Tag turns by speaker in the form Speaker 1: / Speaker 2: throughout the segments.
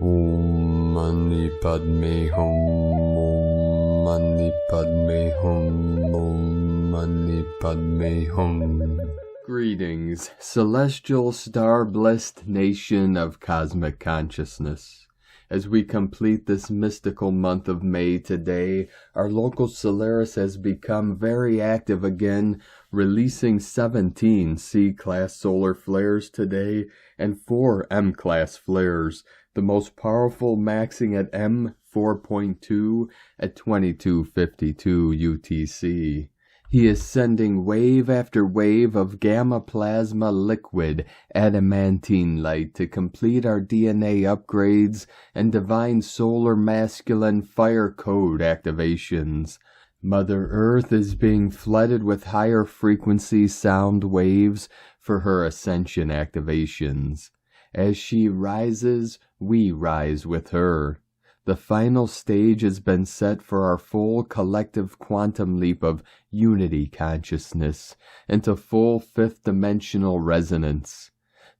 Speaker 1: Om Mani Padme Hum, Om Mani Padme Hum, Om Mani Padme Hum. Greetings, celestial star-blessed nation of cosmic consciousness. As we complete this mystical month of May today, our local Solaris has become very active again, releasing 17 C-class solar flares today and 4 M-class flares, the most powerful maxing at M4.2 at 2252 UTC. He is sending wave after wave of gamma plasma liquid adamantine light to complete our DNA upgrades and divine solar masculine fire code activations. Mother Earth is being flooded with higher frequency sound waves for her ascension activations. As she rises, we rise with her. The final stage has been set for our full collective quantum leap of unity consciousness into full fifth dimensional resonance.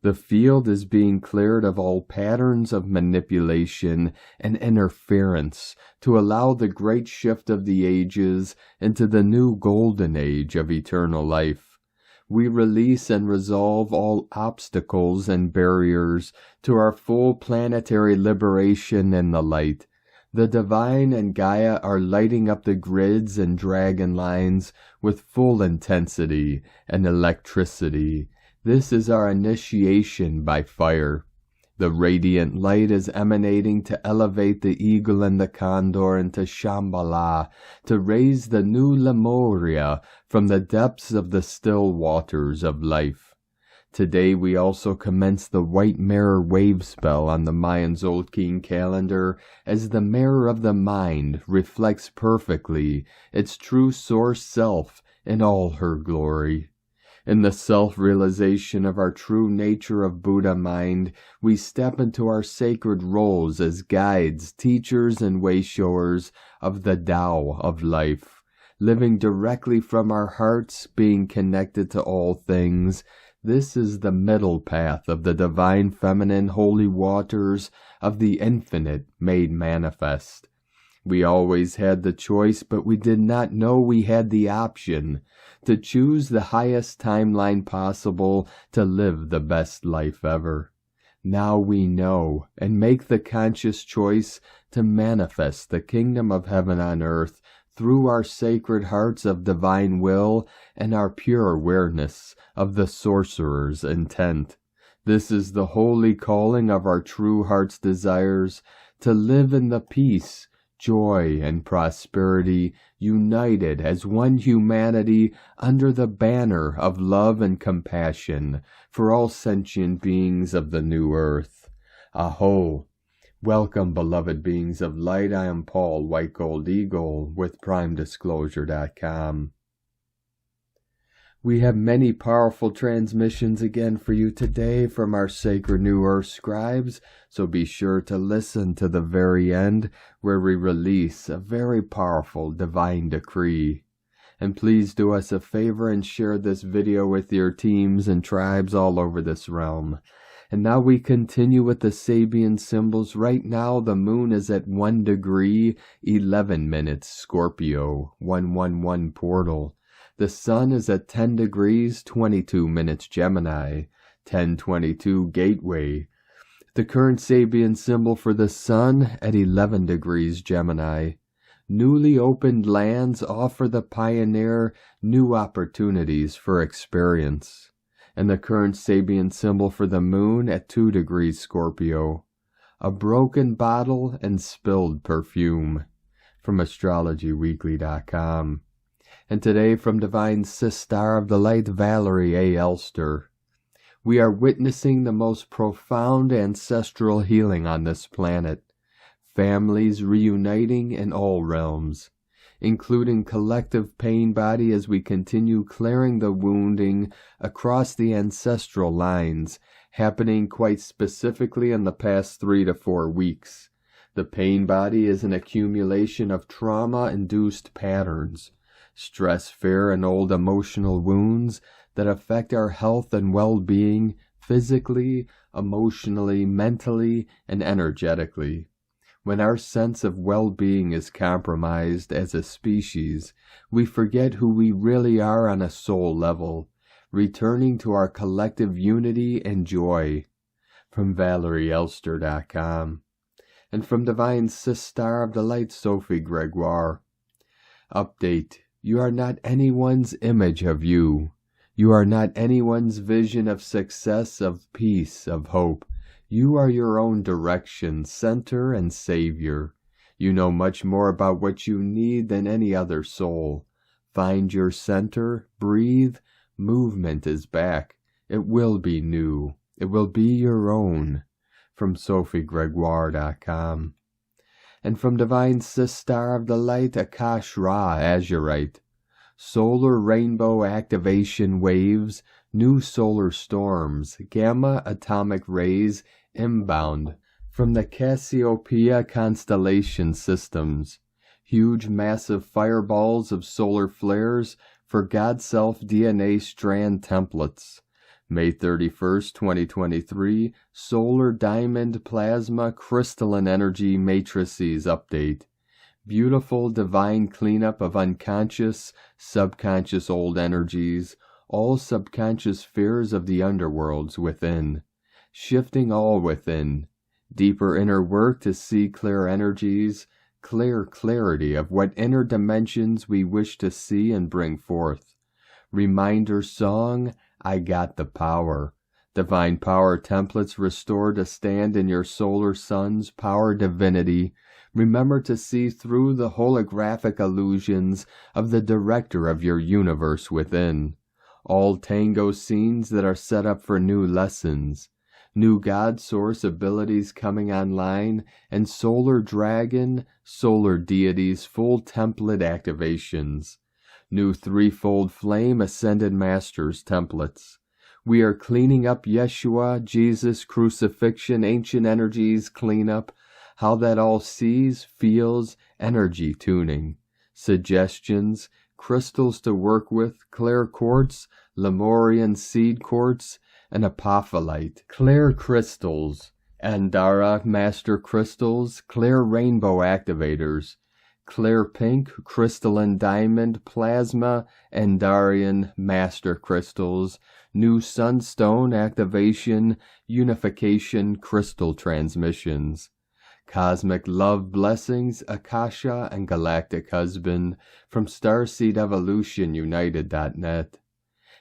Speaker 1: The field is being cleared of all patterns of manipulation and interference to allow the great shift of the ages into the new golden age of eternal life. We release and resolve all obstacles and barriers to our full planetary liberation in the light. The Divine and Gaia are lighting up the grids and dragon lines with full intensity and electricity. This is our initiation by fire. The radiant light is emanating to elevate the eagle and the condor into Shambhala, to raise the new Lemuria from the depths of the still waters of life. Today we also commence the white mirror wave spell on the Mayan Zolkin calendar, as the mirror of the mind reflects perfectly its true source self in all her glory. In the self-realization of our true nature of Buddha mind, we step into our sacred roles as guides, teachers, and way-showers of the Tao of life, living directly from our hearts, being connected to all things. This is the middle path of the divine feminine holy waters of the infinite made manifest. We always had the choice, but we did not know we had the option to choose the highest timeline possible to live the best life ever. Now we know and make the conscious choice to manifest the kingdom of heaven on earth through our sacred hearts of divine will and our pure awareness of the sorcerer's intent. This is the holy calling of our true heart's desires, to live in the peace, joy, and prosperity, united as one humanity under the banner of love and compassion for all sentient beings of the new earth. Aho! Welcome, beloved beings of light. I am Paul, White Gold Eagle, with PrimeDisclosure.com. We have many powerful transmissions again for you today from our sacred New Earth scribes, so be sure to listen to the very end, where we release a very powerful divine decree. And please do us a favor and share this video with your teams and tribes all over this realm. And now we continue with the Sabian symbols. Right now the moon is at 1 degree, 11 minutes Scorpio, 111 portal. The sun is at 10 degrees, 22 minutes Gemini, 1022 Gateway. The current Sabian symbol for the sun at 11 degrees Gemini. Newly opened lands offer the pioneer new opportunities for experience. And the current Sabian symbol for the moon at 2 degrees Scorpio. A broken bottle and spilled perfume. From AstrologyWeekly.com. And today from Divine Sister of the Light, Valerie A. Elster. We are witnessing the most profound ancestral healing on this planet. Families reuniting in all realms, including collective pain body as we continue clearing the wounding across the ancestral lines, happening quite specifically in the past 3 to 4 weeks. The pain body is an accumulation of trauma-induced patterns, stress, fear, and old emotional wounds that affect our health and well-being physically, emotionally, mentally, and energetically. When our sense of well-being is compromised as a species, we forget who we really are on a soul level, returning to our collective unity and joy. From ValerieElster.com. And from Divine Sister of the Light, Sophie Gregoire. Update. You are not anyone's image of you. You are not anyone's vision of success, of peace, of hope. You are your own direction, center, and savior. You know much more about what you need than any other soul. Find your center, breathe, movement is back. It will be new. It will be your own. From SophieGregoire.com. And from Divine Sister of the Light, Akash Ra Azurite. Solar rainbow activation waves, new solar storms, gamma atomic rays inbound from the Cassiopeia constellation systems. Huge massive fireballs of solar flares for God Self DNA strand templates. May 31st, 2023, Solar Diamond Plasma Crystalline Energy Matrices Update. Beautiful divine cleanup of unconscious, subconscious old energies, all subconscious fears of the underworlds within. Shifting all within. Deeper inner work to see clear energies, clear clarity of what inner dimensions we wish to see and bring forth. Reminder song, I got the power. Divine power templates restored to stand in your solar sun's power divinity. Remember to see through the holographic illusions of the director of your universe within. All tango scenes that are set up for new lessons. New God Source abilities coming online, and solar dragon, solar deities full template activations. New threefold flame ascended masters templates. We are cleaning up Yeshua, Jesus, crucifixion, ancient energies cleanup, how that all sees, feels, energy tuning. Suggestions, crystals to work with, clear quartz, Lemurian seed quartz, and apophyllite. Clear crystals, Andara master crystals, clear rainbow activators. Clear pink, crystalline diamond, plasma, Andarian master crystals, new sunstone activation, unification crystal transmissions. Cosmic love blessings, Akasha and Galactic Husband, from StarseedEvolutionUnited.net.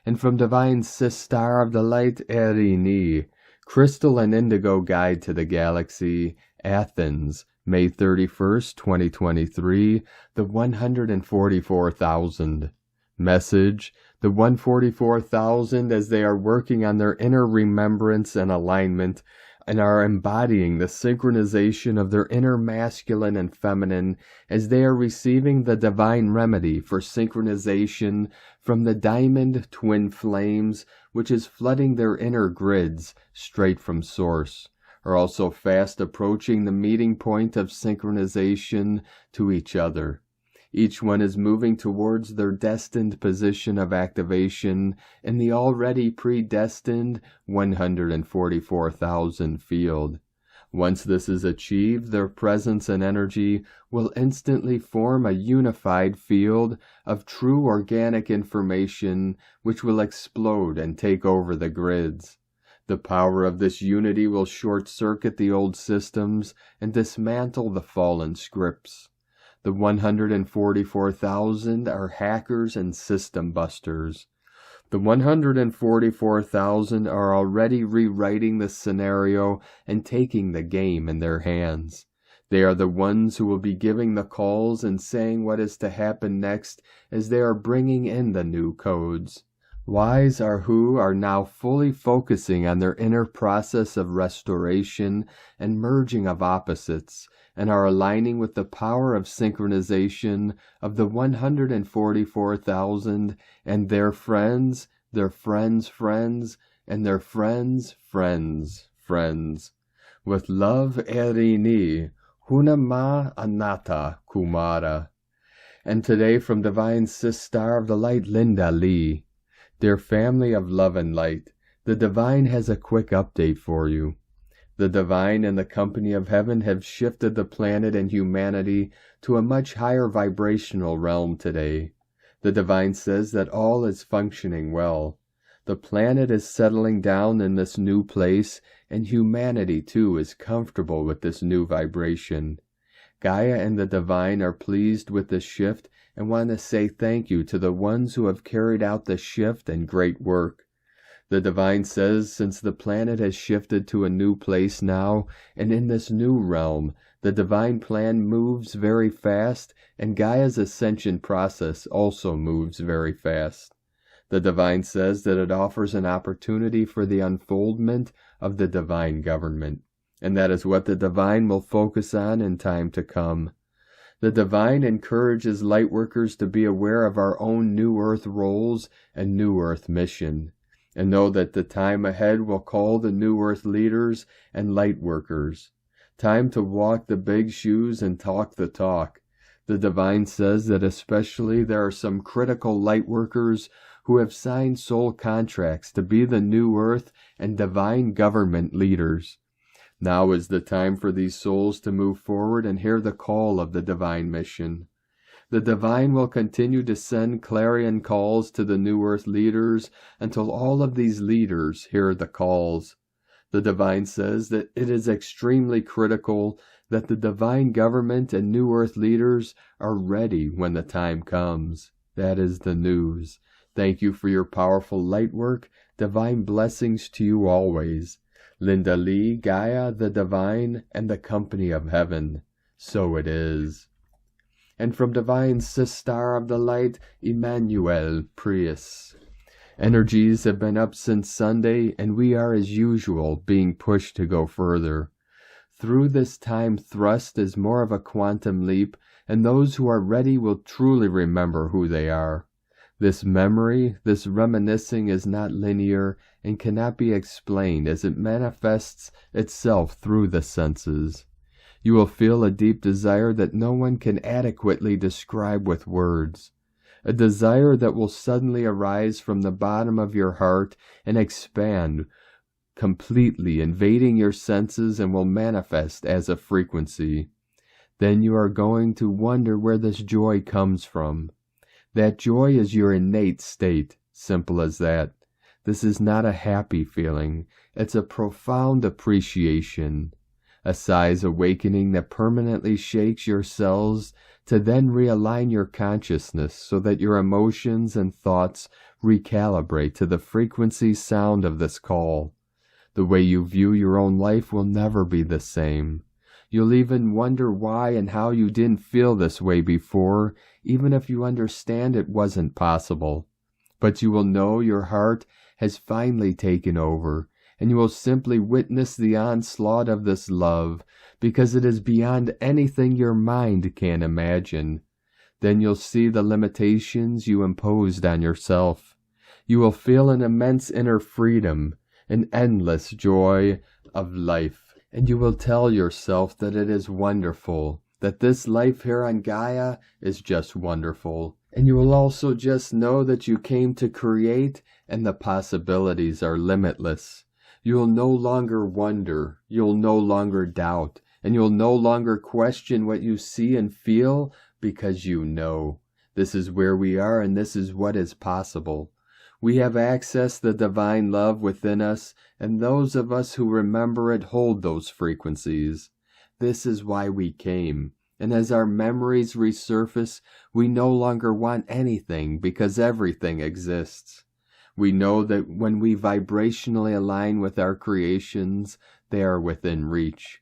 Speaker 1: And from Divine Sister of the Light, Erini, Crystal and Indigo Guide to the Galaxy, Athens, May 31st, 2023, the 144,000. Message, the 144,000 as they are working on their inner remembrance and alignment and are embodying the synchronization of their inner masculine and feminine as they are receiving the divine remedy for synchronization from the diamond twin flames, which is flooding their inner grids straight from source, are also fast approaching the meeting point of synchronization to each other. Each one is moving towards their destined position of activation in the already predestined 144,000 field. Once this is achieved, their presence and energy will instantly form a unified field of true organic information which will explode and take over the grids. The power of this unity will short-circuit the old systems and dismantle the fallen scripts. The 144,000 are hackers and system busters. The 144,000 are already rewriting the scenario and taking the game in their hands. They are the ones who will be giving the calls and saying what is to happen next as they are bringing in the new codes. Wise are who are now fully focusing on their inner process of restoration and merging of opposites, and are aligning with the power of synchronization of the 144,000 and their friends, their friends' friends, and their friends' friends' friends. With love, Erini, Hunama Anata Kumara. And today from Divine Sister of the Light, Linda Lee. Dear family of love and light, The Divine has a quick update for you. The Divine and the company of heaven have shifted the planet and humanity to a much higher vibrational realm today. The Divine says that all is functioning well. The planet is settling down in this new place, and humanity too is comfortable with this new vibration. Gaia and the Divine are pleased with this shift and want to say thank you to the ones who have carried out the shift and great work. The Divine says since the planet has shifted to a new place now, and in this new realm, the Divine plan moves very fast, and Gaia's ascension process also moves very fast. The Divine says that it offers an opportunity for the unfoldment of the Divine government, and that is what the Divine will focus on in time to come. The Divine encourages lightworkers to be aware of our own New Earth roles and New Earth mission, and know that the time ahead will call the New Earth leaders and lightworkers. Time to walk the big shoes and talk the talk. The Divine says that especially there are some critical lightworkers who have signed soul contracts to be the New Earth and Divine government leaders. Now is the time for these souls to move forward and hear the call of the Divine mission. The Divine will continue to send clarion calls to the New Earth leaders until all of these leaders hear the calls. The Divine says that it is extremely critical that the Divine government and New Earth leaders are ready when the time comes. That is the news. Thank you for your powerful light work. Divine blessings to you always. Linda Lee, Gaia, the Divine, and the company of heaven. So it is. And from Divine Star of the Light, Emmanuel Prius. Energies have been up since Sunday, and we are as usual being pushed to go further. Through this time thrust is more of a quantum leap, and those who are ready will truly remember who they are. This memory, this reminiscing is not linear and cannot be explained as it manifests itself through the senses. You will feel a deep desire that no one can adequately describe with words. A desire that will suddenly arise from the bottom of your heart and expand, completely invading your senses, and will manifest as a frequency. Then you are going to wonder where this joy comes from. That joy is your innate state, simple as that. This is not a happy feeling, it's a profound appreciation. A size awakening that permanently shakes your cells to then realign your consciousness so that your emotions and thoughts recalibrate to the frequency sound of this call. The way you view your own life will never be the same. You'll even wonder why and how you didn't feel this way before, even if you understand it wasn't possible. But you will know your heart has finally taken over, and you will simply witness the onslaught of this love, because it is beyond anything your mind can imagine. Then you'll see the limitations you imposed on yourself. You will feel an immense inner freedom, an endless joy of life, and you will tell yourself that it is wonderful, that this life here on Gaia is just wonderful. And you will also just know that you came to create, and the possibilities are limitless. You'll no longer wonder, you'll no longer doubt, and you'll no longer question what you see and feel, because you know. This is where we are, and this is what is possible. We have accessed the divine love within us, and those of us who remember it hold those frequencies. This is why we came. And as our memories resurface, we no longer want anything because everything exists. We know that when we vibrationally align with our creations, they are within reach.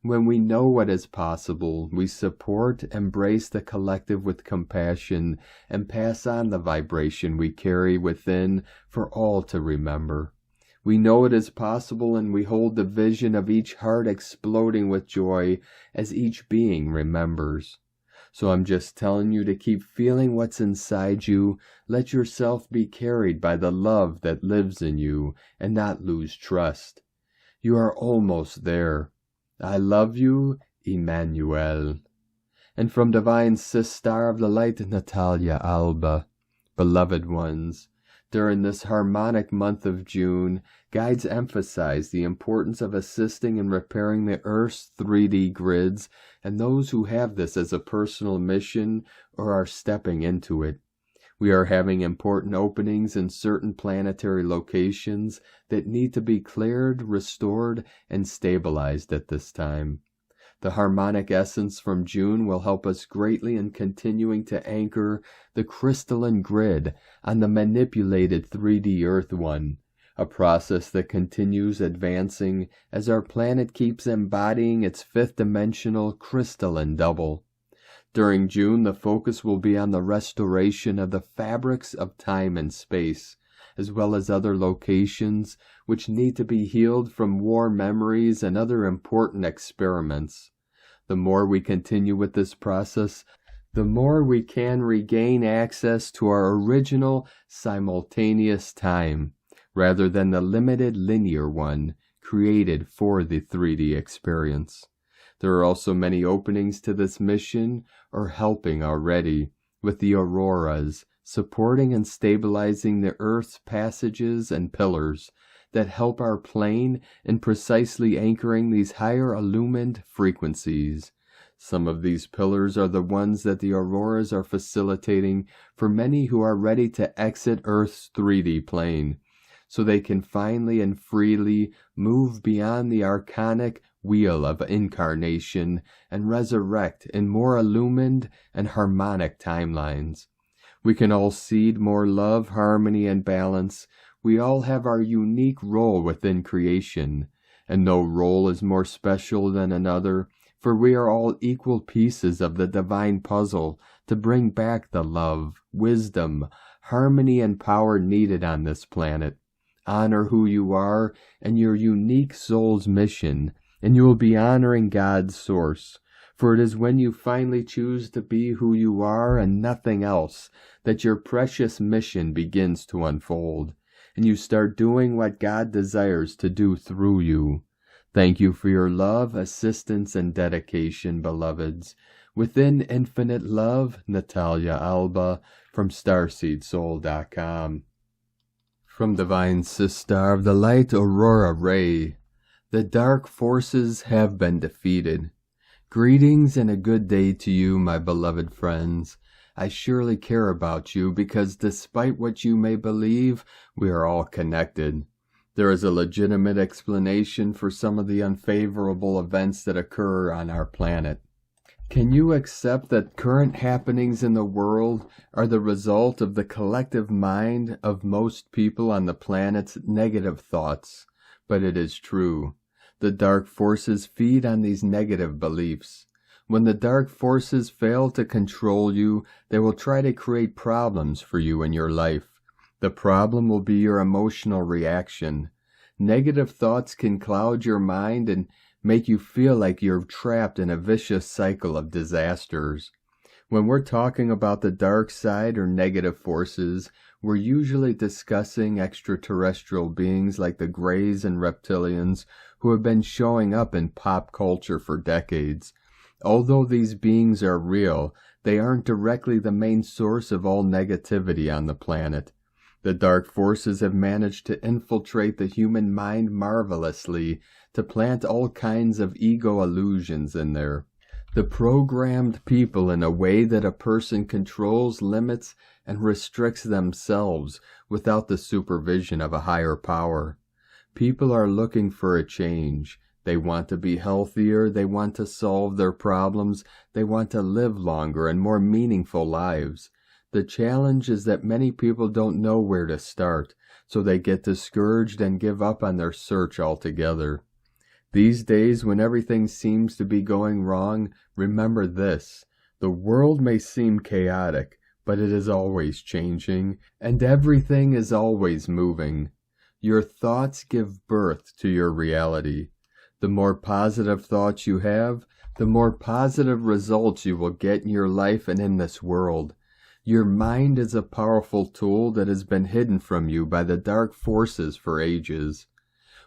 Speaker 1: When we know what is possible, we support, embrace the collective with compassion, and pass on the vibration we carry within for all to remember. We know it is possible, and we hold the vision of each heart exploding with joy as each being remembers. So I'm just telling you to keep feeling what's inside you. Let yourself be carried by the love that lives in you and not lose trust. You are almost there. I love you, Emmanuel. And from Divine Star of the Light, Natalia Alba. Beloved ones, During this harmonic month of June, guides emphasize the importance of assisting in repairing the Earth's 3D grids and those who have this as a personal mission or are stepping into it. We are having important openings in certain planetary locations that need to be cleared, restored, and stabilized at this time. The harmonic essence from June will help us greatly in continuing to anchor the crystalline grid on the manipulated 3D Earth one, a process that continues advancing as our planet keeps embodying its fifth-dimensional crystalline double. During June, the focus will be on the restoration of the fabrics of time and space, as well as other locations which need to be healed from war memories and other important experiments. The more we continue with this process, the more we can regain access to our original simultaneous time, rather than the limited linear one created for the 3D experience. There are also many openings to this mission, or helping already, with the auroras, supporting and stabilizing the Earth's passages and pillars that help our plane in precisely anchoring these higher illumined frequencies. Some of these pillars are the ones that the auroras are facilitating for many who are ready to exit Earth's 3D plane, so they can finally and freely move beyond the archonic wheel of incarnation and resurrect in more illumined and harmonic timelines. We can all seed more love, harmony, and balance. We all have our unique role within creation, and no role is more special than another, for we are all equal pieces of the divine puzzle to bring back the love, wisdom, harmony, and power needed on this planet. Honor who you are and your unique soul's mission, and you will be honoring God's source. For it is when you finally choose to be who you are and nothing else that your precious mission begins to unfold, and you start doing what God desires to do through you. Thank you for your love, assistance, and dedication, beloveds. Within infinite love, Natalia Alba from StarseedSoul.com. From Divine Sister of the Light, Aurora Ray. The dark forces have been defeated. Greetings and a good day to you, my beloved friends. I surely care about you because despite what you may believe, we are all connected. There is a legitimate explanation for some of the unfavorable events that occur on our planet. Can you accept that current happenings in the world are the result of the collective mind of most people on the planet's negative thoughts? But it is true. The dark forces feed on these negative beliefs. When the dark forces fail to control you, they will try to create problems for you in your life. The problem will be your emotional reaction. Negative thoughts can cloud your mind and make you feel like you're trapped in a vicious cycle of disasters. When we're talking about the dark side or negative forces, we're usually discussing extraterrestrial beings like the Greys and reptilians who have been showing up in pop culture for decades. Although these beings are real, they aren't directly the main source of all negativity on the planet. The dark forces have managed to infiltrate the human mind marvelously, to plant all kinds of ego illusions in there. The programmed people in a way that a person controls, limits, and restricts themselves without the supervision of a higher power. People are looking for a change. They want to be healthier, they want to solve their problems, they want to live longer and more meaningful lives. The challenge is that many people don't know where to start, so they get discouraged and give up on their search altogether. These days, when everything seems to be going wrong, remember this: the world may seem chaotic, but it is always changing, and everything is always moving. Your thoughts give birth to your reality. The more positive thoughts you have, the more positive results you will get in your life and in this world. Your mind is a powerful tool that has been hidden from you by the dark forces for ages.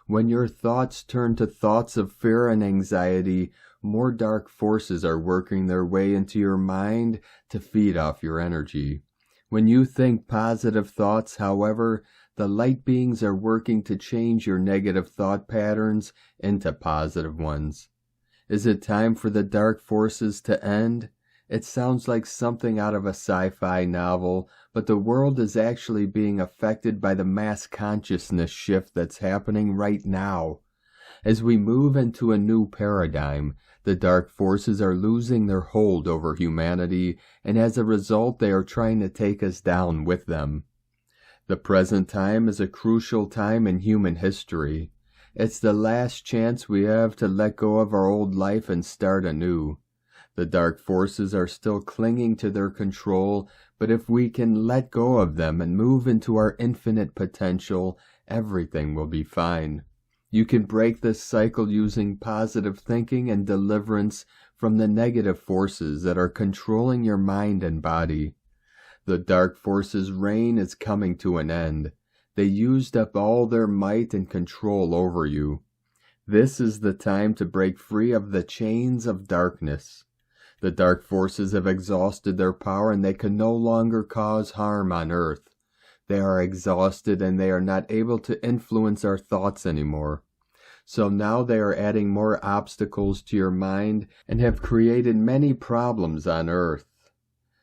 Speaker 1: When your thoughts turn to thoughts of fear and anxiety, more dark forces are working their way into your mind to feed off your energy. When you think positive thoughts, however, the light beings are working to change your negative thought patterns into positive ones. Is it time for the dark forces to end? It sounds like something out of a sci-fi novel, but the world is actually being affected by the mass consciousness shift that's happening right now. As we move into a new paradigm, the dark forces are losing their hold over humanity, and as a result they are trying to take us down with them. The present time is a crucial time in human history. It's the last chance we have to let go of our old life and start anew. The dark forces are still clinging to their control, but if we can let go of them and move into our infinite potential, everything will be fine. You can break this cycle using positive thinking and deliverance from the negative forces that are controlling your mind and body. The dark forces' reign is coming to an end. They used up all their might and control over you. This is the time to break free of the chains of darkness. The dark forces have exhausted their power and they can no longer cause harm on earth. They are exhausted and they are not able to influence our thoughts anymore. So now they are adding more obstacles to your mind and have created many problems on earth,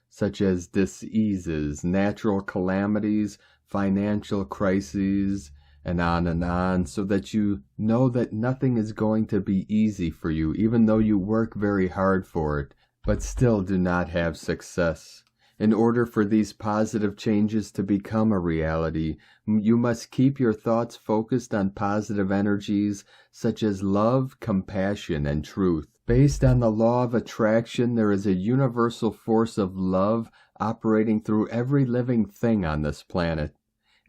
Speaker 1: such as diseases, natural calamities, financial crises, and on, so that you know that nothing is going to be easy for you, even though you work very hard for it, but still do not have success. In order for these positive changes to become a reality, you must keep your thoughts focused on positive energies such as love, compassion, and truth. Based on the law of attraction, there is a universal force of love operating through every living thing on this planet.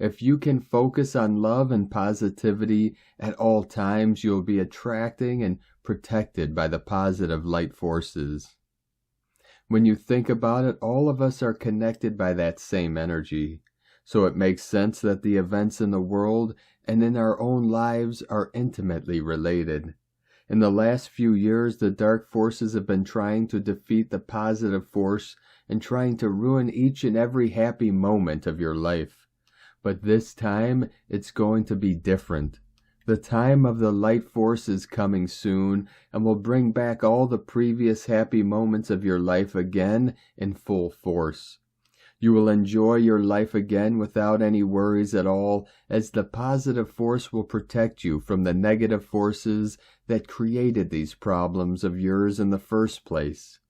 Speaker 1: If you can focus on love and positivity at all times, you will be attracting and protected by the positive light forces. When you think about it, all of us are connected by that same energy. So it makes sense that the events in the world and in our own lives are intimately related. In the last few years, the dark forces have been trying to defeat the positive force and trying to ruin each and every happy moment of your life. But this time, it's going to be different. The time of the light force is coming soon and will bring back all the previous happy moments of your life again in full force. You will enjoy your life again without any worries at all, as the positive force will protect you from the negative forces that created these problems of yours in the first place.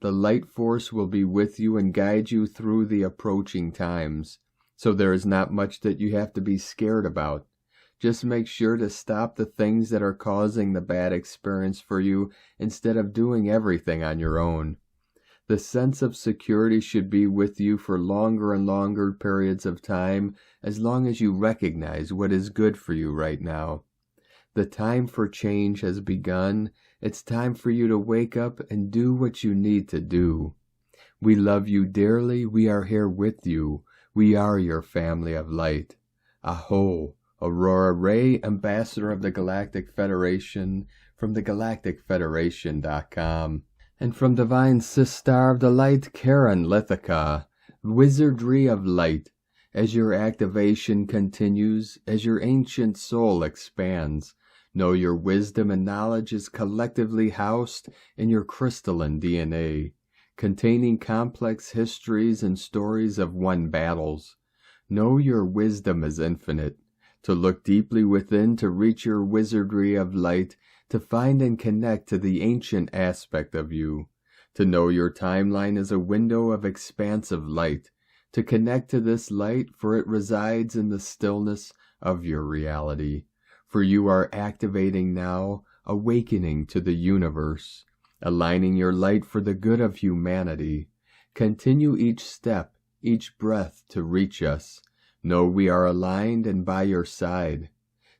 Speaker 1: The light force will be with you and guide you through the approaching times, so there is not much that you have to be scared about. Just make sure to stop the things that are causing the bad experience for you instead of doing everything on your own. The sense of security should be with you for longer and longer periods of time, as long as you recognize what is good for you right now. The time for change has begun. It's time for you to wake up and do what you need to do. We love you dearly. We are here with you. We are your family of light. Aho. Aurora Ray, Ambassador of the Galactic Federation, from thegalacticfederation.com. And from Divine Sister of the Light, Karen Lithica, Wizardry of Light. As your activation continues, as your ancient soul expands, know your wisdom and knowledge is collectively housed in your crystalline DNA, containing complex histories and stories of won battles. Know your wisdom is infinite. To look deeply within to reach your wizardry of light, to find and connect to the ancient aspect of you, to know your timeline is a window of expansive light, to connect to this light, for it resides in the stillness of your reality. For you are activating now, awakening to the universe, aligning your light for the good of humanity. Continue each step, each breath to reach us. Know we are aligned and by your side,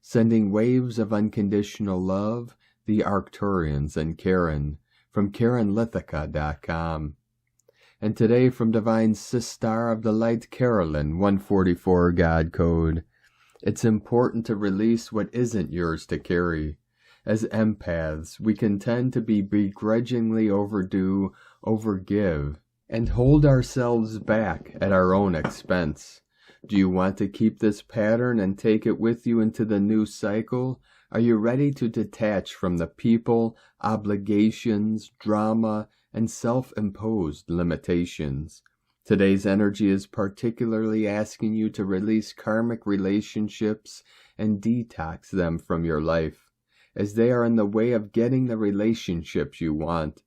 Speaker 1: sending waves of unconditional love, the Arcturians and Karen, from KarenLithica.com. And today from Divine Sister of the Light, Carolyn, 144 God Code. It's important to release what isn't yours to carry. As empaths, we can tend to be begrudgingly overdue, overgive, and hold ourselves back at our own expense. Do you want to keep this pattern and take it with you into the new cycle? Are you ready to detach from the people, obligations, drama, and self-imposed limitations? Today's energy is particularly asking you to release karmic relationships and detox them from your life, as they are in the way of getting the relationships you want.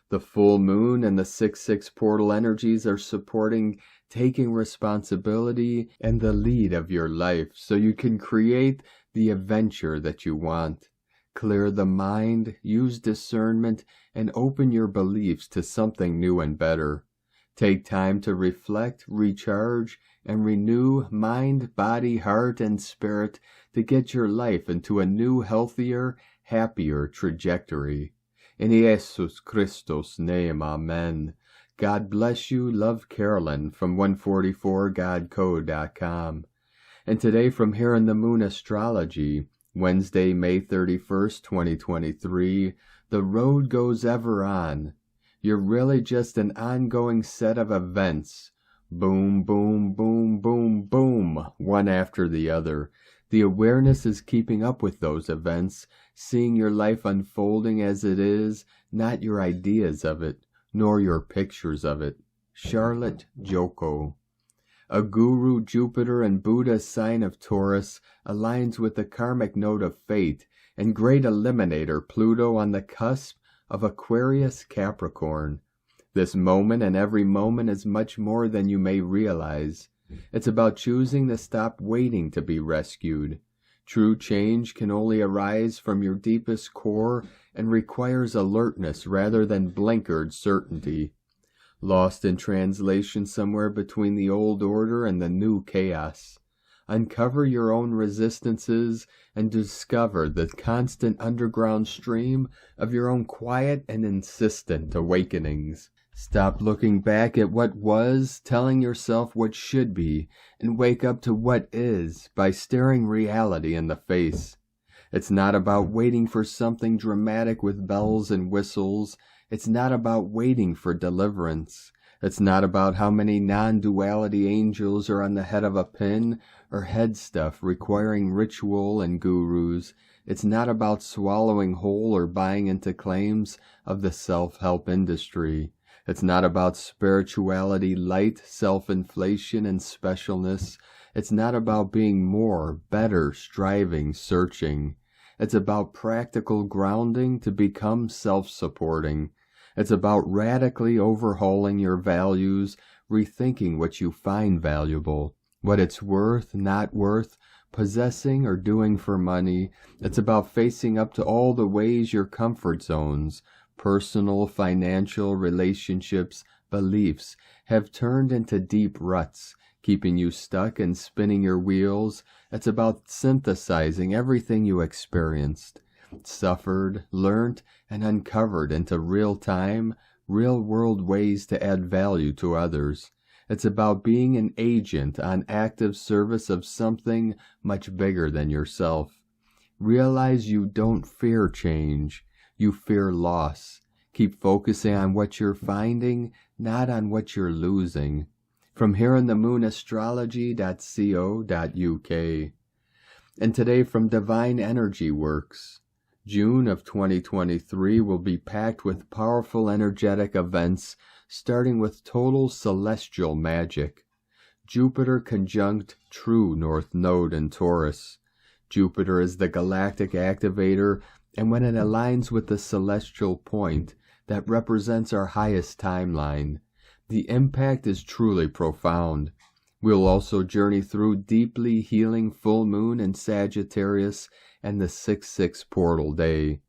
Speaker 1: The full moon and the 6/6 portal energies are supporting taking responsibility and the lead of your life so you can create the adventure that you want. Clear the mind, use discernment, and open your beliefs to something new and better. Take time to reflect, recharge, and renew mind, body, heart, and spirit to get your life into a new, healthier, happier trajectory. In Jesus Christos' name, amen. God bless you. Love, Carolyn from 144godcode.com. And today from here in the Moon Astrology, Wednesday, May 31st, 2023, the road goes ever on. You're really just an ongoing set of events. Boom, boom, boom, boom, boom, one after the other. The awareness is keeping up with those events, seeing your life unfolding as it is, not your ideas of it, nor your pictures of it. Charlotte Joko. A guru, Jupiter, and Buddha's sign of Taurus aligns with the karmic node of fate, and great eliminator Pluto on the cusp of Aquarius Capricorn. This moment and every moment is much more than you may realize. It's about choosing to stop waiting to be rescued. True change can only arise from your deepest core and requires alertness rather than blinkered certainty. Lost in translation somewhere between the old order and the new chaos. Uncover your own resistances and discover the constant underground stream of your own quiet and insistent awakenings. Stop looking back at what was, telling yourself what should be, and wake up to what is by staring reality in the face. It's not about waiting for something dramatic with bells and whistles. It's not about waiting for deliverance. It's not about how many non-duality angels are on the head of a pin or head stuff requiring ritual and gurus. It's not about swallowing whole or buying into claims of the self-help industry. It's not about spirituality, light, self-inflation, and specialness. It's not about being more, better, striving, searching. It's about practical grounding to become self-supporting. It's about radically overhauling your values, rethinking what you find valuable, what it's worth, not worth, possessing or doing for money. It's about facing up to all the ways your comfort zones, personal, financial, relationships, beliefs, have turned into deep ruts, keeping you stuck and spinning your wheels. It's about synthesizing everything you experienced, suffered, learnt, and uncovered into real-time, real-world ways to add value to others. It's about being an agent on active service of something much bigger than yourself. Realize you don't fear change. You fear loss. Keep focusing on what you're finding, not on what you're losing. From here in the Moon Astrology.co.uk. And today from Divine Energy Works. June of 2023 will be packed with powerful energetic events, starting with total celestial magic. Jupiter conjunct true North Node in Taurus. Jupiter is the galactic activator, and when it aligns with the celestial point that represents our highest timeline, the impact is truly profound. We'll also journey through deeply healing full moon in Sagittarius and the 6/6 portal day,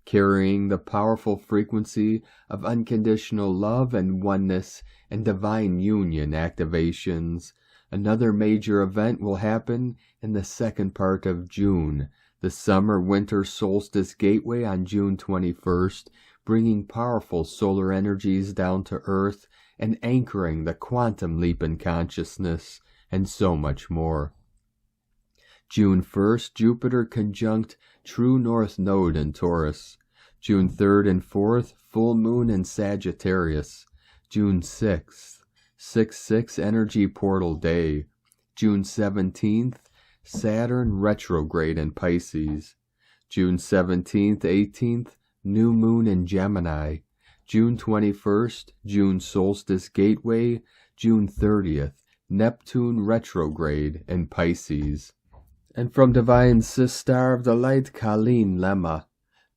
Speaker 1: carrying the powerful frequency of unconditional love and oneness and divine union activations. Another major event will happen in the second part of June, the summer-winter solstice gateway on June 21st, bringing powerful solar energies down to Earth and anchoring the quantum leap in consciousness, and so much more. June 1st, Jupiter conjunct true North Node in Taurus. June 3rd and 4th, full moon in Sagittarius. June 6th, 6/6 Energy Portal Day. June 17th, Saturn retrograde in Pisces. June 17th, 18th, New Moon in Gemini. June 21st, June Solstice Gateway. June 30th, Neptune retrograde in Pisces. And from Divine Star of the Light, Colleen Lemma.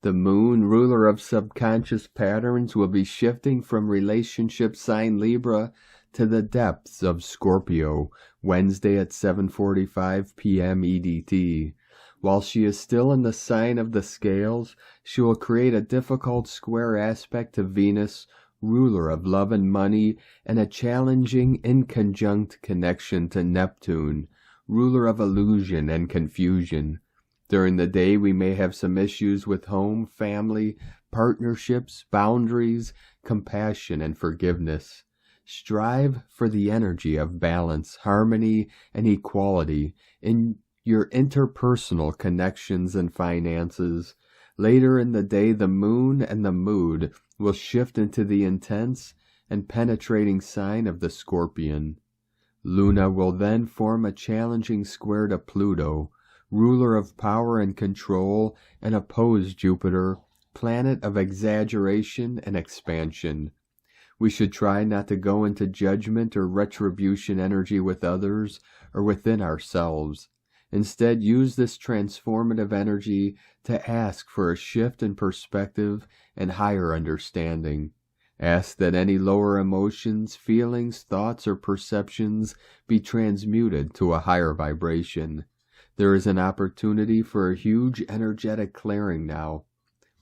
Speaker 1: The moon, ruler of subconscious patterns, will be shifting from relationship sign Libra to the depths of Scorpio, Wednesday at 7:45 p.m. EDT. While she is still in the sign of the scales, she will create a difficult square aspect to Venus, ruler of love and money, and a challenging inconjunct connection to Neptune, ruler of illusion and confusion. During the day, we may have some issues with home, family, partnerships, boundaries, compassion, and forgiveness. Strive for the energy of balance, harmony, and equality in your interpersonal connections and finances. Later in the day, the moon and the mood will shift into the intense and penetrating sign of the Scorpion. Luna will then form a challenging square to Pluto, ruler of power and control, and oppose Jupiter, planet of exaggeration and expansion. We should try not to go into judgment or retribution energy with others or within ourselves. Instead, use this transformative energy to ask for a shift in perspective and higher understanding. Ask that any lower emotions, feelings, thoughts, or perceptions be transmuted to a higher vibration. There is an opportunity for a huge energetic clearing now.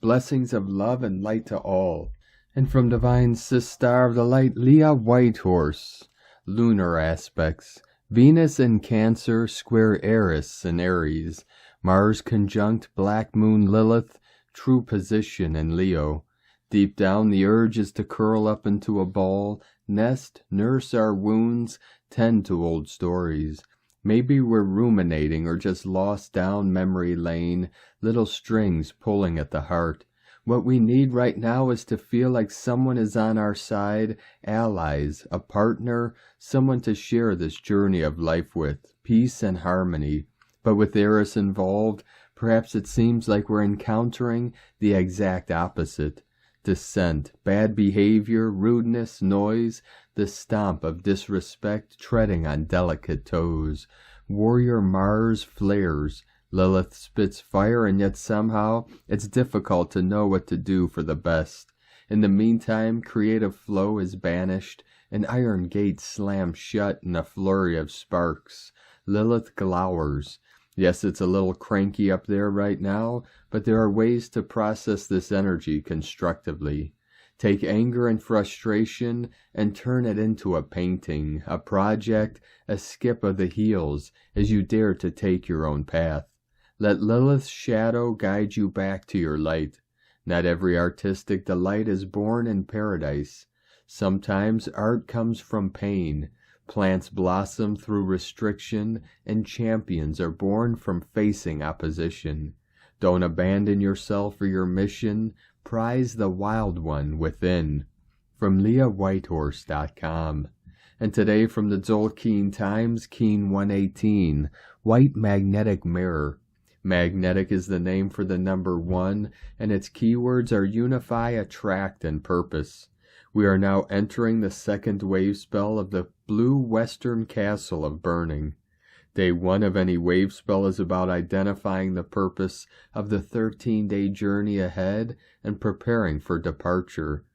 Speaker 1: Blessings of love and light to all. And from Divine Star of the Light, Leah Whitehorse. Lunar aspects. Venus in Cancer, square Eris in Aries. Mars conjunct Black Moon Lilith, true position in Leo. Deep down, the urge is to curl up into a ball, nest, nurse our wounds, tend to old stories. Maybe we're ruminating or just lost down memory lane, little strings pulling at the heart. What we need right now is to feel like someone is on our side, allies, a partner, someone to share this journey of life with, peace and harmony. But with Eris involved, perhaps it seems like we're encountering the exact opposite. Dissent, bad behavior, rudeness, noise, the stomp of disrespect treading on delicate toes. Warrior Mars flares. Lilith spits fire, and yet somehow it's difficult to know what to do for the best. In the meantime, creative flow is banished, an iron gate slams shut in a flurry of sparks. Lilith glowers. Yes, it's a little cranky up there right now, but there are ways to process this energy constructively. Take anger and frustration and turn it into a painting, a project, a skip of the heels as you dare to take your own path. Let Lilith's shadow guide you back to your light. Not every artistic delight is born in paradise. Sometimes art comes from pain. Plants blossom through restriction, and champions are born from facing opposition. Don't abandon yourself or your mission. Prize the wild one within. From LeahWhitehorse.com. And today from the Tzolk'in Times, Keen 118, White Magnetic Mirror. Magnetic is the name for the number 1, and its keywords are unify, attract, and purpose. We are now entering the second wave spell of the blue western castle of burning. Day 1 of any wave spell is about identifying the purpose of the 13-day journey ahead and preparing for departure.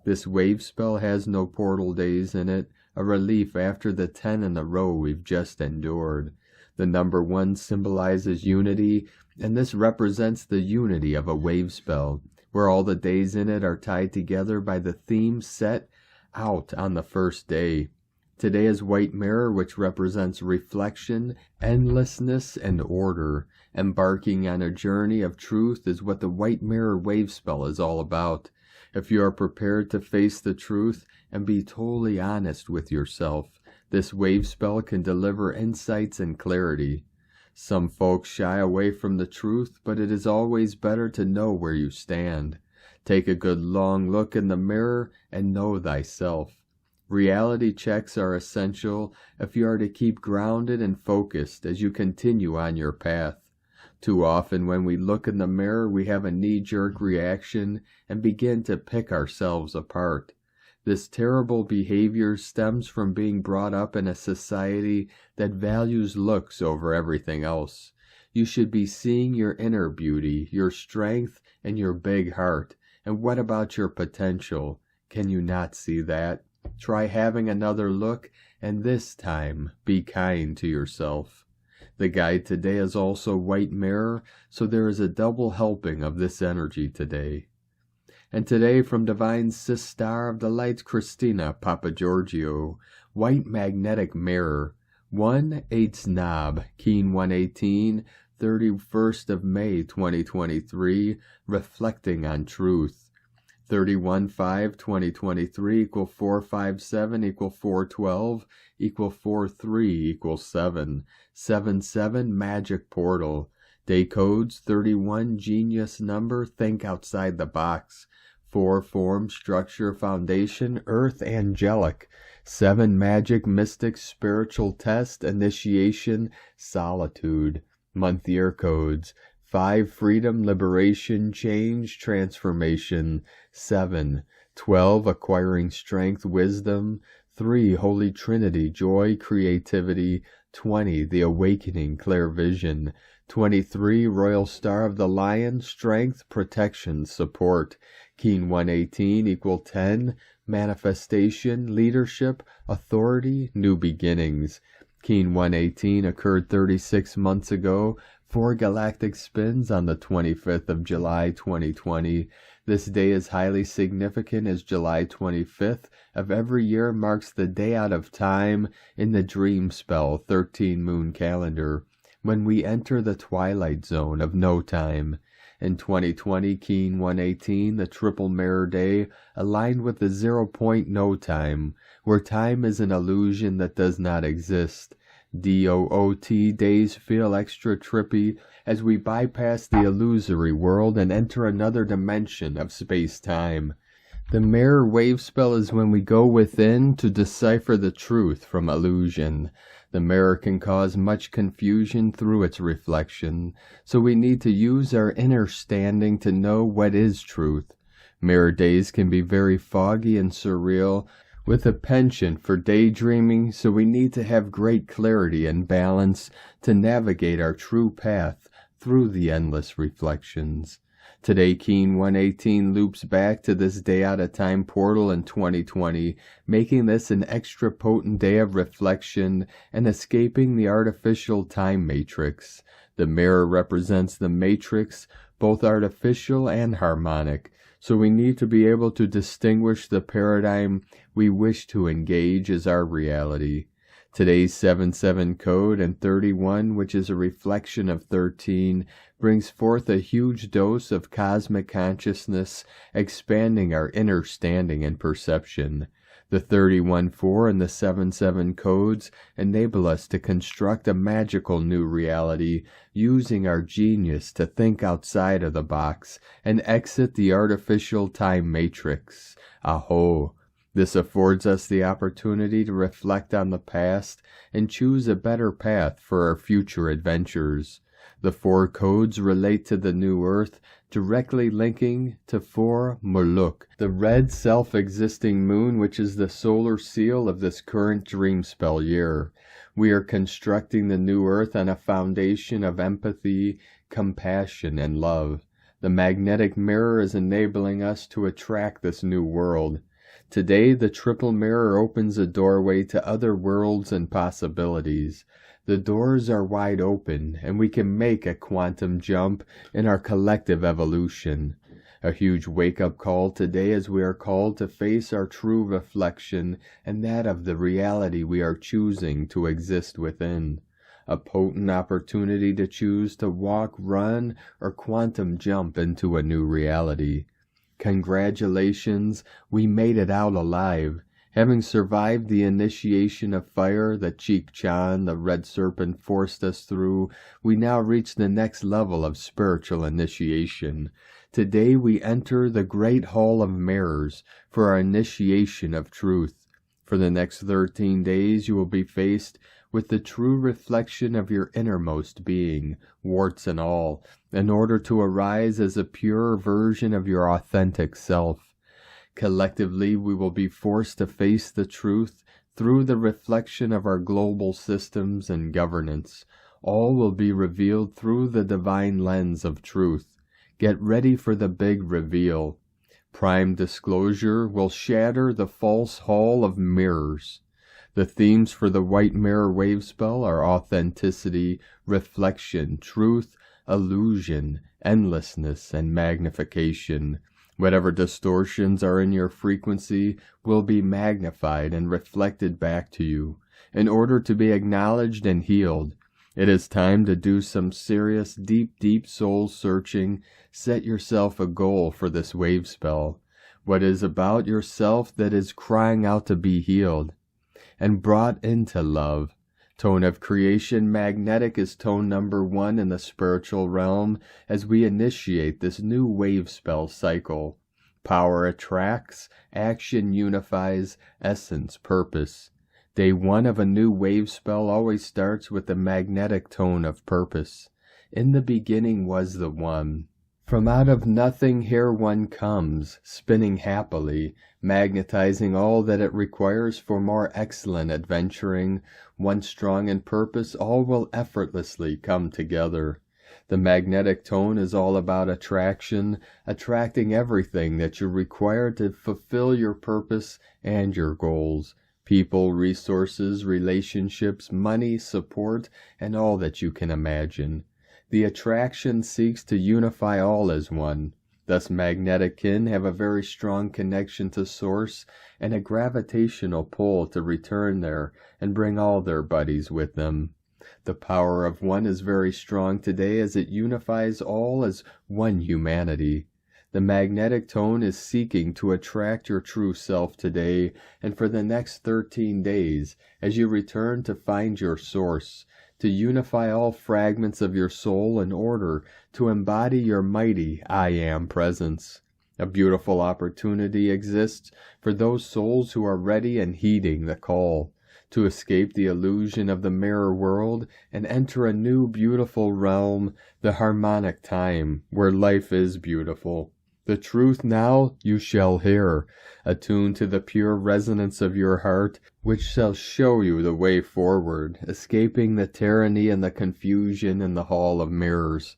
Speaker 1: This wave spell has no portal days in it, a relief after the 10 in a row we've just endured. The number 1 symbolizes unity, and this represents the unity of a wave spell, where all the days in it are tied together by the theme set out on the first day. Today is White Mirror, which represents reflection, endlessness, and order. Embarking on a journey of truth is what the White Mirror wave spell is all about. If you are prepared to face the truth and be totally honest with yourself, this wave spell can deliver insights and clarity. Some folks shy away from the truth, but it is always better to know where you stand. Take a good long look in the mirror and know thyself. Reality checks are essential if you are to keep grounded and focused as you continue on your path. Too often when we look in the mirror, we have a knee-jerk reaction and begin to pick ourselves apart. This terrible behavior stems from being brought up in a society that values looks over everything else. You should be seeing your inner beauty, your strength, and your big heart. And what about your potential? Can you not see that? Try having another look, and this time, be kind to yourself. The guide today is also white mirror, so there is a double helping of this energy today. And today from Divine Sis Star of the Lights, Christina Papa Giorgio, white magnetic mirror, 1/8 knob, Keen 118, 31st of May 2023, reflecting on truth. 31/5/2023 equal 457 equal 412 equal 43 equal 7. 77 magic portal. Day codes 31 genius number, think outside the box. 4 form structure foundation earth angelic. 7 magic mystic spiritual test initiation solitude. Month year codes 5 freedom, liberation, change, transformation. 7. 12 acquiring strength, wisdom. 3 Holy Trinity, joy, creativity. 20 the awakening, clear vision. 23 Royal Star of the Lion, strength, protection, support. Keen 118 equal 10 manifestation, leadership, authority, new beginnings. Keen 118 occurred 36 months ago. 4 galactic spins on the 25th of July 2020. This day is highly significant as July 25th of every year marks the day out of time in the dream spell 13 moon calendar, when we enter the twilight zone of no time. In 2020, Keen 118, the triple mirror day, aligned with the 0 point no time, where time is an illusion that does not exist. DOOT days feel extra trippy as we bypass the illusory world and enter another dimension of space-time. The mirror wave spell is when we go within to decipher the truth from illusion. The mirror can cause much confusion through its reflection, so we need to use our inner standing to know what is truth. Mirror days can be very foggy and surreal, with a penchant for daydreaming, so we need to have great clarity and balance to navigate our true path through the endless reflections. Today, Keen 118 loops back to this day out of time portal in 2020, making this an extra potent day of reflection and escaping the artificial time matrix. The mirror represents the matrix, both artificial and harmonic, so we need to be able to distinguish the paradigm we wish to engage as our reality. Today's 77 code and 31, which is a reflection of 13, brings forth a huge dose of cosmic consciousness, expanding our inner standing and perception. The 31-4 and the 77 codes enable us to construct a magical new reality, using our genius to think outside of the box and exit the artificial time matrix. Aho! This affords us the opportunity to reflect on the past and choose a better path for our future adventures. The 4 codes relate to the new earth, directly linking to 4 Muluk, the red self-existing moon, which is the solar seal of this current dream spell year. We are constructing the new earth on a foundation of empathy, compassion, and love. The magnetic mirror is enabling us to attract this new world. Today, the triple mirror opens a doorway to other worlds and possibilities. The doors are wide open, and we can make a quantum jump in our collective evolution. A huge wake-up call today as we are called to face our true reflection and that of the reality we are choosing to exist within. A potent opportunity to choose to walk, run, or quantum jump into a new reality. Congratulations, we made it out alive. Having survived the initiation of fire that Cheek Chan, the red serpent, forced us through, we now reach the next level of spiritual initiation. Today we enter the great hall of mirrors for our initiation of truth. For the next 13 days, you will be faced with the true reflection of your innermost being, warts and all, in order to arise as a pure version of your authentic self. Collectively, we will be forced to face the truth through the reflection of our global systems and governance. All will be revealed through the divine lens of truth. Get ready for the big reveal. Prime disclosure will shatter the false hall of mirrors. The themes for the white mirror wave spell are authenticity, reflection, truth, illusion, endlessness, and magnification. Whatever distortions are in your frequency will be magnified and reflected back to you, in order to be acknowledged and healed. It is time to do some serious, deep soul searching. Set yourself a goal for this wave spell. What is about yourself that is crying out to be healed and brought into love. Tone of creation magnetic is tone number 1 in the spiritual realm as we initiate this new wave spell cycle. Power attracts, action unifies, essence purpose. Day 1 of a new wave spell always starts with the magnetic tone of purpose. In the beginning was the One. From out of nothing here one comes, spinning happily, magnetizing all that it requires for more excellent adventuring. Once strong in purpose, all will effortlessly come together. The magnetic tone is all about attraction, attracting everything that you require to fulfill your purpose and your goals. People, resources, relationships, money, support, and all that you can imagine. The attraction seeks to unify all as one. Thus magnetic kin have a very strong connection to source and a gravitational pull to return there and bring all their buddies with them. The power of one is very strong today as it unifies all as one humanity. The magnetic tone is seeking to attract your true self today and for the next 13 days as you return to find your source, to unify all fragments of your soul in order to embody your mighty I Am presence. A beautiful opportunity exists for those souls who are ready and heeding the call, to escape the illusion of the mirror world and enter a new beautiful realm, the harmonic time, where life is beautiful. The truth now you shall hear, attuned to the pure resonance of your heart, which shall show you the way forward, escaping the tyranny and the confusion in the hall of mirrors.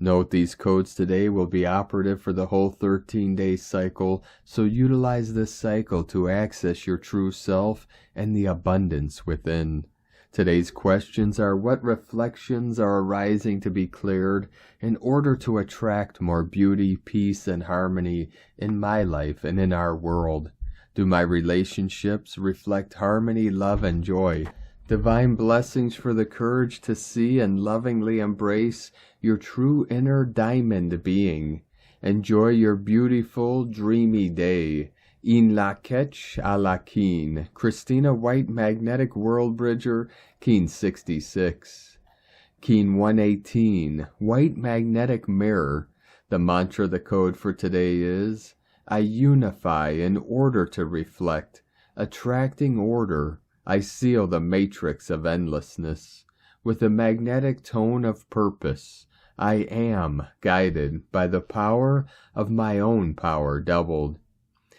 Speaker 1: Note these codes today will be operative for the whole 13-day cycle, so utilize this cycle to access your true self and the abundance within. Today's questions are: what reflections are arising to be cleared in order to attract more beauty, peace, and harmony in my life and in our world? Do my relationships reflect harmony, love, and joy? Divine blessings for the courage to see and lovingly embrace your true inner diamond being. Enjoy your beautiful, dreamy day. In la ketch a la keen. Christina White, Magnetic World Bridger, Keen 66. Keen 118, White Magnetic Mirror. The mantra, the code for today is: I unify in order to reflect, attracting order. I seal the matrix of endlessness. With the magnetic tone of purpose, I am guided by the power of my own power doubled.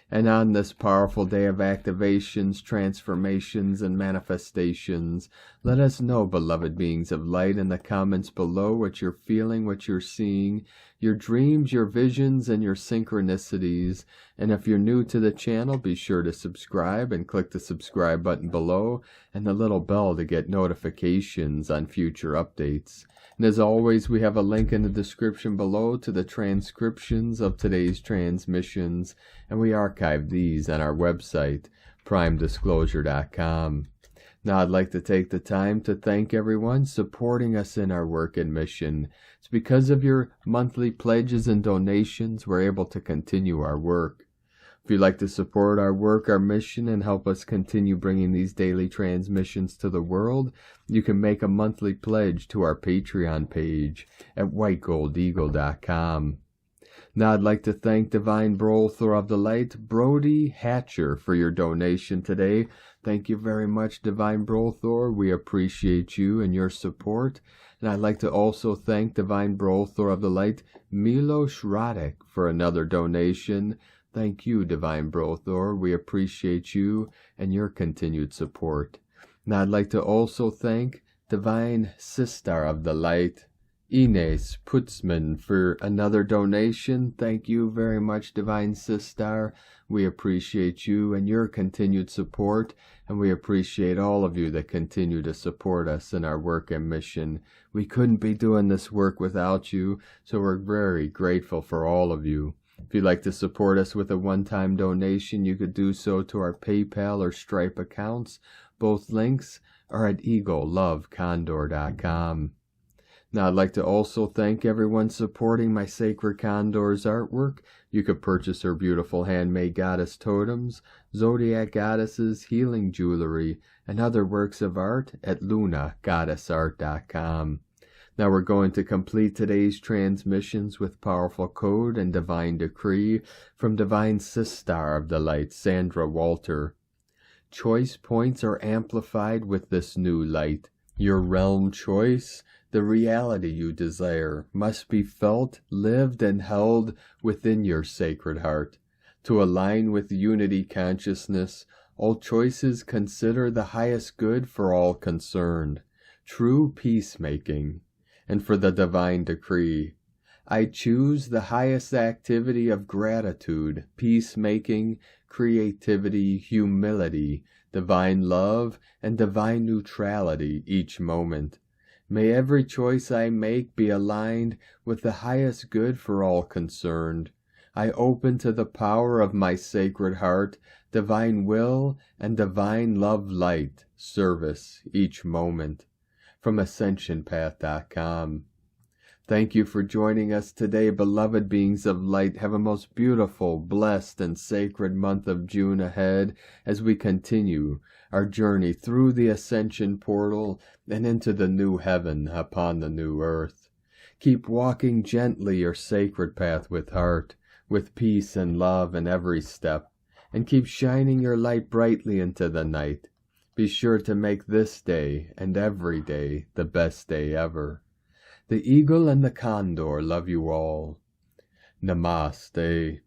Speaker 1: And on this powerful day of activations, transformations, and manifestations, let us know, beloved beings of light, in the comments below what you're feeling, what you're seeing, your dreams, your visions, and your synchronicities. And if you're new to the channel, be sure to subscribe and click the subscribe button below and the little bell to get notifications on future updates. And as always, we have a link in the description below to the transcriptions of today's transmissions, and we archive these on our website, primedisclosure.com. Now I'd like to take the time to thank everyone supporting us in our work and mission. It's because of your monthly pledges and donations we're able to continue our work. If you'd like to support our work, our mission, and help us continue bringing these daily transmissions to the world, you can make a monthly pledge to our Patreon page at whitegoldeagle.com. Now I'd like to thank Divine Brother of the Light, Brody Hatcher, for your donation today. Thank you very much, Divine Brother. We appreciate you and your support. And I'd like to also thank Divine Brother of the Light, Milos Radek, for another donation. Thank you, Divine Brother. We appreciate you and your continued support. Now I'd like to also thank Divine Sister of the Light, Ines Putzman, for another donation. Thank you very much, Divine Sister. We appreciate you and your continued support, and we appreciate all of you that continue to support us in our work and mission. We couldn't be doing this work without you, so we're very grateful for all of you. If you'd like to support us with a one-time donation, you could do so to our PayPal or Stripe accounts. Both links are at eaglelovecondor.com. Now I'd like to also thank everyone supporting my Sacred Condor's artwork. You could purchase her beautiful handmade goddess totems, zodiac goddesses, healing jewelry, and other works of art at lunagoddessart.com. Now we're going to complete today's transmissions with powerful code and divine decree from Divine Sister of the Light, Sandra Walter. Choice points are amplified with this new light. Your realm choice, the reality you desire, must be felt, lived, and held within your sacred heart. To align with unity consciousness, all choices consider the highest good for all concerned, true peacemaking. And for the divine decree, I choose the highest activity of gratitude, peacemaking, creativity, humility, divine love, and divine neutrality each moment. May every choice I make be aligned with the highest good for all concerned. I open to the power of my sacred heart, divine will, and divine love light, service each moment. From AscensionPath.com. Thank you for joining us today, beloved beings of light. Have a most beautiful, blessed, and sacred month of June ahead as we continue our journey through the ascension portal and into the new heaven upon the new earth. Keep walking gently your sacred path with heart, with peace and love in every step, and keep shining your light brightly into the night. Be sure to make this day and every day the best day ever. The eagle and the condor love you all. Namaste.